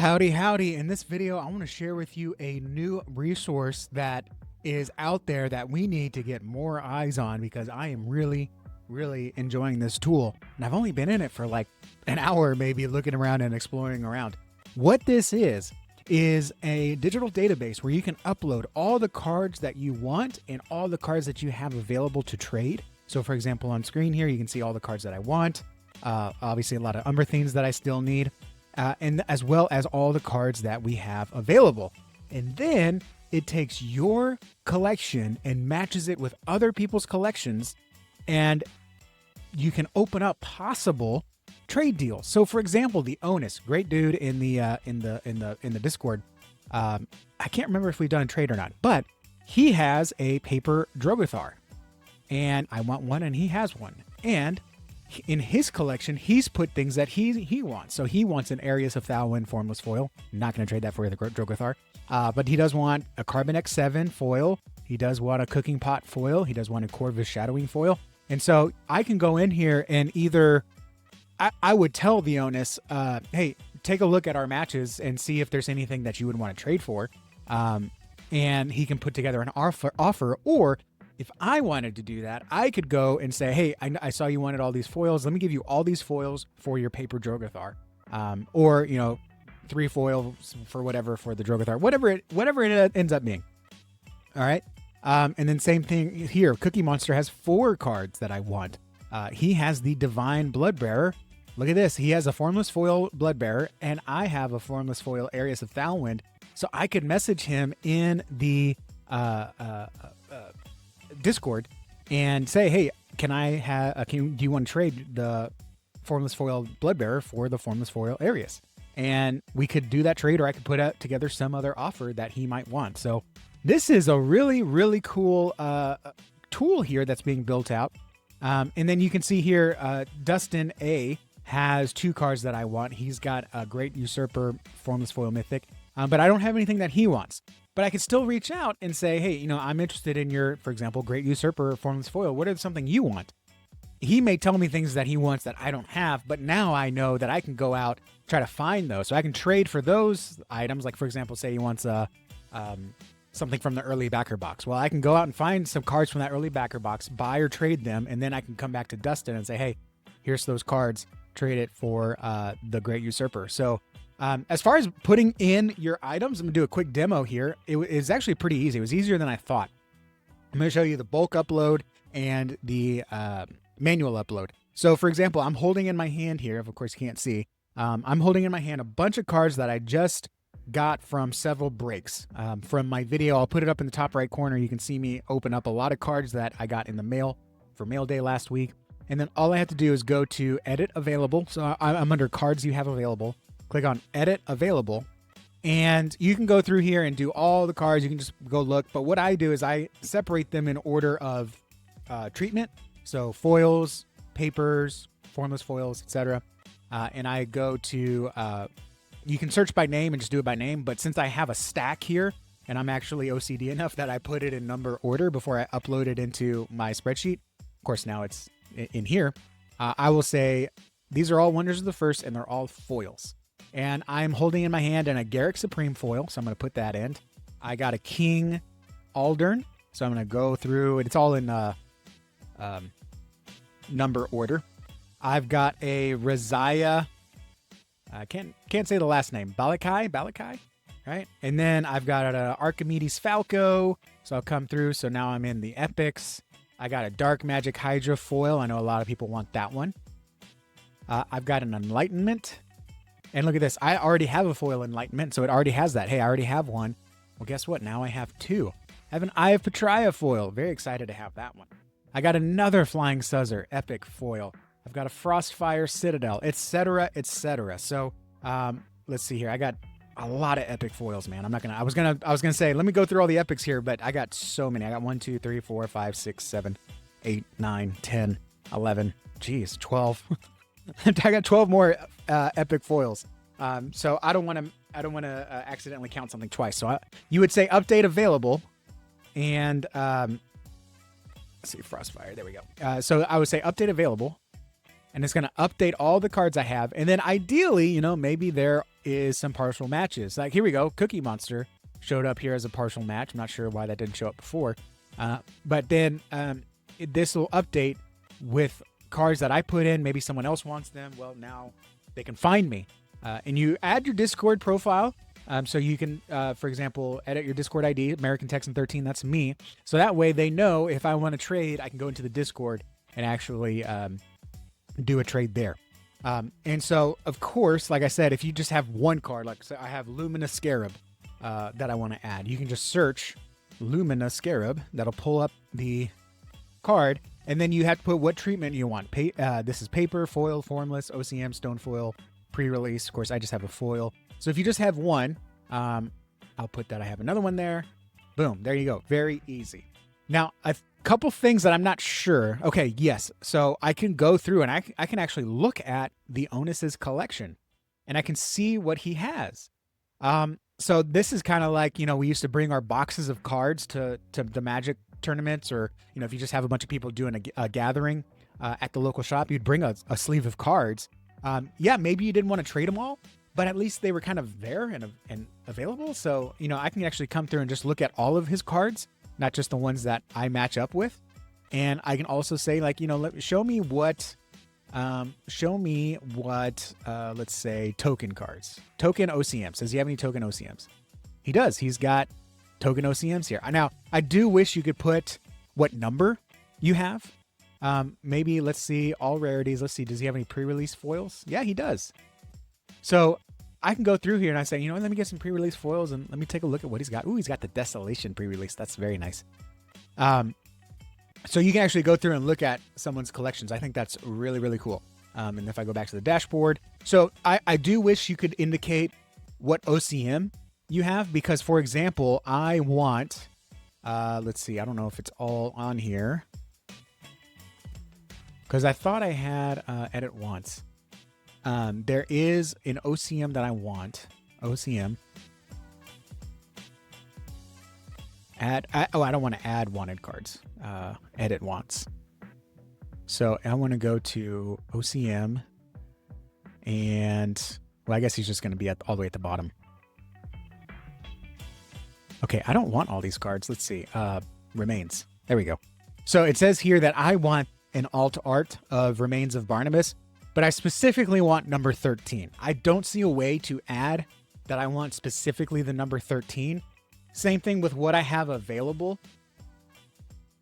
Howdy, howdy. In this video, I want to share with you a new resource that is out there that we need to get more eyes on because I am really enjoying this tool. And I've only been in it for like an hour, maybe looking around and exploring around. What this is a digital database where you can upload all the cards that you want and all the cards that you have available to trade. So for example, on screen here, you can see all the cards that I want. Obviously a lot of Umber that I still need. And as well as all the cards that we have available. And then it takes your collection and matches it with other people's collections, and you can open up possible trade deals. So for example, the Onus, great dude in the Discord. I can't remember if we've done a trade or not, but he has a paper Drogothar, and I want one and he has one. And in his collection, he's put things that he wants. So he wants an Arius of Thalwyn Formless foil. I'm not going to trade that for the Drogothar. But he does want a Carbon X7 foil. He does want a Cooking Pot foil. He does want a Corvus Shadowing foil. And so I can go in here and either... I would tell the Onus, hey, take a look at our matches and see if there's anything that you would want to trade for. And he can put together an offer. Or if I wanted to do that, I could go and say, hey, I saw you wanted all these foils. Let me give you all these foils for your paper Drogothar. Or, 3 foils for whatever for the Drogothar. Whatever it ends up being. All right. And then same thing here. Cookie Monster has 4 cards that I want. He has the Divine Bloodbearer. Look at this. He has a Formless Foil Bloodbearer, and I have a Formless Foil Arius of Thalwind. So I could message him in the Discord and say, hey, do you want to trade the Formless Foil Bloodbearer for the Formless Foil Arius? And we could do that trade, or I could put out together some other offer that he might want. So this is a really cool tool here that's being built out. And then you can see here, Dustin A has 2 cards that I want. He's got a Great Usurper Formless Foil Mythic, but I don't have anything that he wants. But I could still reach out and say, hey, I'm interested in your, for example, Great Usurper Formless Foil. What is something you want? He may tell me things that he wants that I don't have, but now I know that I can go out, try to find those. So I can trade for those items. Like, for example, say he wants something from the early backer box. Well, I can go out and find some cards from that early backer box, buy or trade them, and then I can come back to Dustin and say, hey, here's those cards, trade it for the Great Usurper. So as far as putting in your items, I'm gonna do a quick demo here. It is actually pretty easy. It was easier than I thought. I'm gonna show you the bulk upload and the manual upload. So for example, I'm holding in my hand here, of course you can't see, I'm holding in my hand a bunch of cards that I just got from several breaks. From my video, I'll put it up in the top right corner. You can see me open up a lot of cards that I got in the mail for mail day last week. And then all I have to do is go to edit available. So I'm under cards you have available. Click on edit available. And you can go through here and do all the cards. You can just go look. But what I do is I separate them in order of treatment. So foils, papers, formless foils, etc. And I go to... you can search by name and just do it by name, but since I have a stack here, and I'm actually OCD enough that I put it in number order before I upload it into my spreadsheet, of course now it's in here, I will say these are all Wonders of the First, and they're all foils. And I'm holding in my hand a Garrick Supreme foil, so I'm going to put that in. I got a King Aldern, so I'm going to go through, it's all in number order. I've got a Razaya... I can't say the last name. Balakai, right? And then I've got an Archimedes Falco, so I'll come through. So now I'm in the epics. I got a Dark Magic Hydra foil. I know a lot of people want that one. I've got an Enlightenment. And look at this. I already have a foil Enlightenment, so it already has that. Hey, I already have one. Well, guess what? Now I have 2. I have an Eye of Petria foil. Very excited to have that one. I got another Flying Suzzur Epic foil. I've got a Frostfire Citadel, etc., etc. So let's see here. I got a lot of epic foils, man. I was gonna say, let me go through all the epics here, but I got so many. I got 1, 2, 3, 4, 5, 6, 7, 8, 9, 10, 11. Geez, 12. I got 12 more epic foils. So I don't want to accidentally count something twice. So you would say update available, and let's see, Frostfire. There we go. So I would say update available. And it's going to update all the cards I have. And then ideally, maybe they're is some partial matches. Like here we go. Cookie Monster showed up here as a partial match. I'm not sure why that didn't show up before. But then this will update with cards that I put in. Maybe someone else wants them. Well, now they can find me. And you add your Discord profile. So you can, for example, edit your Discord ID, American Texan 13. That's me. So that way they know if I want to trade, I can go into the Discord and actually do a trade there. And so, of course, like I said, if you just have one card, like so I have Lumina Scarab that I want to add, you can just search Lumina Scarab. That'll pull up the card. And then you have to put what treatment you want. This is paper, foil, formless, OCM, stone foil, pre-release. Of course, I just have a foil. So if you just have one, I'll put that I have another one there. Boom, there you go. Very easy. Now, a couple things that I'm not sure. Okay, yes. So I can go through and I can actually look at the Onus's collection and I can see what he has. So this is kind of like, we used to bring our boxes of cards to the Magic tournaments, or, if you just have a bunch of people doing a gathering at the local shop, you'd bring a sleeve of cards. Yeah, maybe you didn't want to trade them all, but at least they were kind of there and available. So, I can actually come through and just look at all of his cards, not just the ones that I match up with. And I can also say, like, show me what, let's say token cards, token OCMs. Does he have any token OCMs? He does. He's got token OCMs here. Now, I do wish you could put what number you have. Maybe let's see all rarities. Let's see. Does he have any pre-release foils? Yeah, he does. So I can go through here and I say, let me get some pre-release foils and let me take a look at what he's got. Ooh, he's got the Desolation pre-release. That's very nice. So you can actually go through and look at someone's collections. I think that's really, really cool. And if I go back to the dashboard, so I do wish you could indicate what OCM you have, because for example, I want, let's see, I don't know if it's all on here because I thought I had edit once. There is an OCM that I want. OCM. I don't want to add wanted cards. Edit once. So I want to go to OCM, and well, I guess he's just going to be all the way at the bottom. Okay, I don't want all these cards. Let's see. Remains. There we go. So it says here that I want an alt art of Remains of Barnabas, but I specifically want number 13. I don't see a way to add that I want specifically the number 13. Same thing with what I have available.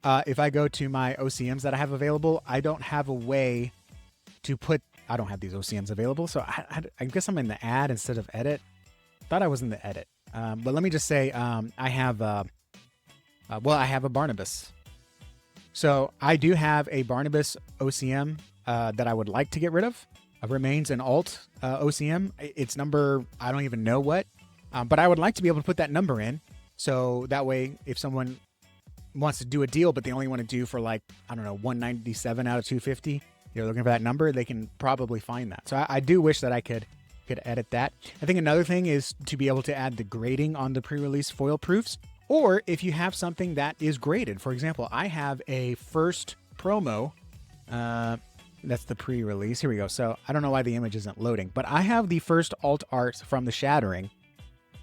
If I go to my OCMs that I have available, I don't have a way to put, I don't have these OCMs available. So I guess I'm in the add instead of edit. Thought I was in the edit. But let me just say, I have a Barnabas. So I do have a Barnabas OCM that I would like to get rid of. Remains an alt OCM. It's number, I don't even know what, but I would like to be able to put that number in. So that way, if someone wants to do a deal, but they only want to do for like, I don't know, 197 out of 250, you're looking for that number, they can probably find that. So I do wish that I could edit that. I think another thing is to be able to add the grading on the pre-release foil proofs, or if you have something that is graded. For example, I have a first promo, that's the pre-release. Here we go. So I don't know why the image isn't loading, but I have the first alt art from the Shattering.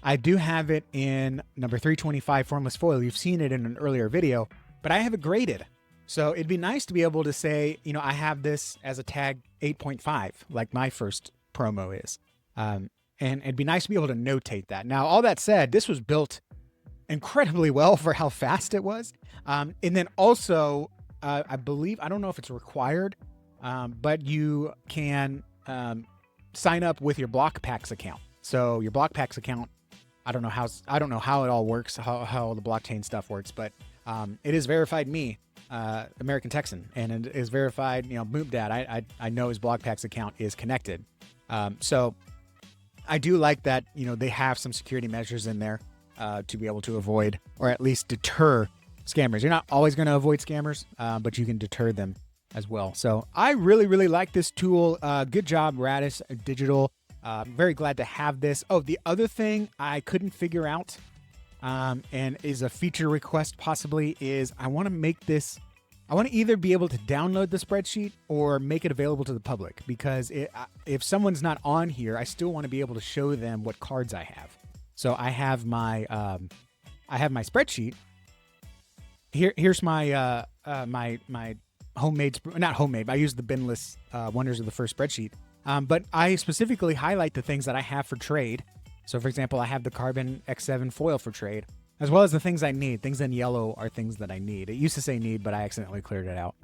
I do have it in number 325 formless foil. You've seen it in an earlier video, but I have it graded. So it'd be nice to be able to say, I have this as a tag 8.5, like my first promo is. And it'd be nice to be able to notate that. Now, all that said, this was built incredibly well for how fast it was. And then also, I believe, I don't know if it's required, but you can sign up with your BlockPacks account. So your BlockPacks account, I don't know how it all works, how the blockchain stuff works, but it is verified me, American Texan, and it is verified, Moop Dad. I know his BlockPacks account is connected. So I do like that, they have some security measures in there to be able to avoid, or at least deter scammers. You're not always going to avoid scammers, but you can deter them as well. So I really, really like this tool. Good job, Radish Digital. Very glad to have this. Oh, the other thing I couldn't figure out, and is a feature request possibly, is I want to make this I want to either be able to download the spreadsheet or make it available to the public, because if someone's not on here, I still want to be able to show them what cards I have. So I have my spreadsheet. Here's my my homemade, not homemade, but I use the binless Wonders of the First spreadsheet. But I specifically highlight the things that I have for trade. So for example, I have the Carbon X7 foil for trade, as well as the things I need. Things in yellow are things that I need. It used to say need, but I accidentally cleared it out.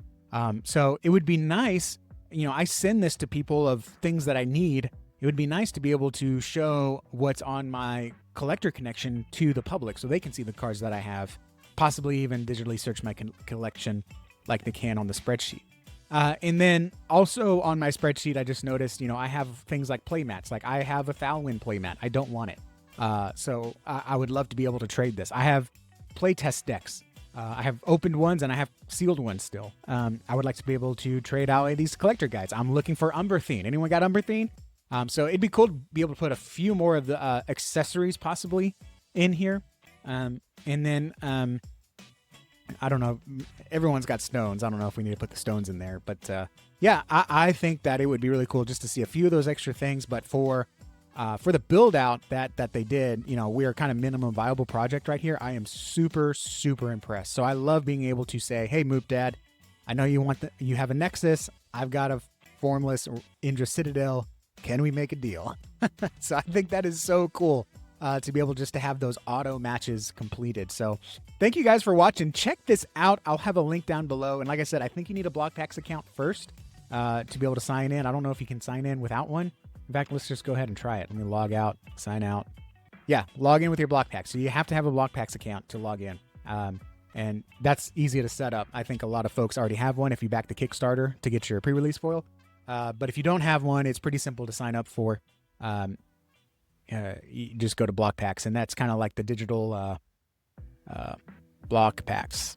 So it would be nice, I send this to people of things that I need. It would be nice to be able to show what's on my collector connection to the public so they can see the cards that I have, possibly even digitally search my collection like they can on the spreadsheet. And then also on my spreadsheet, I just noticed, I have things like playmats. Like I have a Thalwyn playmat. I don't want it. So I would love to be able to trade this. I have playtest decks. I have opened ones and I have sealed ones still. I would like to be able to trade out these collector guides. I'm looking for Umberthine. Anyone got Umberthine? So it'd be cool to be able to put a few more of the accessories possibly in here. And then I don't know. Everyone's got stones. I don't know if we need to put the stones in there. But yeah, I think that it would be really cool just to see a few of those extra things. But for the build out that they did, we are kind of minimum viable project right here. I am super, super impressed. So I love being able to say, hey, Moop Dad, I know you have a Nexus. I've got a formless Indra Citadel. Can we make a deal? So I think that is so cool to be able just to have those auto matches completed. So thank you guys for watching. Check this out. I'll have a link down below. And like I said, I think you need a BlockPax account first to be able to sign in. I don't know if you can sign in without one. In fact, let's just go ahead and try it. Let me log out, sign out. Yeah, log in with your BlockPax. So you have to have a BlockPax account to log in. And that's easy to set up. I think a lot of folks already have one if you back the Kickstarter to get your pre-release foil. But if you don't have one, it's pretty simple to sign up for. You just go to BlockPax, and that's kind of like the digital BlockPax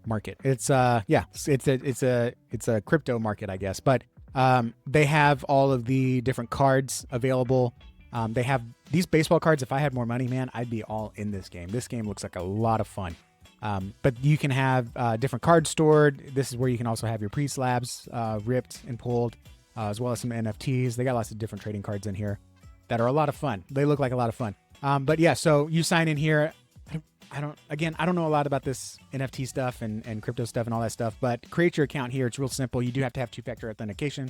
market. It's it's a crypto market, I guess. But they have all of the different cards available. They have these baseball cards. If I had more money, man, I'd be all in this game. This game looks like a lot of fun. But you can have different cards stored. This is where you can also have your pre-slabs ripped and pulled, as well as some NFTs. They got lots of different trading cards in here that are a lot of fun. They look like a lot of fun. But yeah, so you sign in here. I don't know a lot about this NFT stuff and crypto stuff and all that stuff, but create your account here. It's real simple. You do have to have two-factor authentication.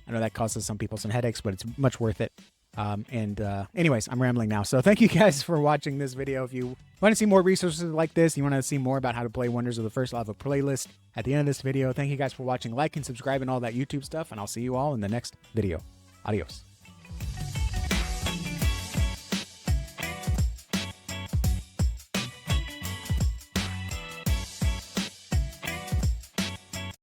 I know that causes some people some headaches, but it's much worth it. Anyways, I'm rambling now. So thank you guys for watching this video. If you want to see more resources like this, you want to see more about how to play Wonders of the First, I'll have a playlist at the end of this video. Thank you guys for watching. Like and subscribe and all that YouTube stuff, and I'll see you all in the next video. Adios.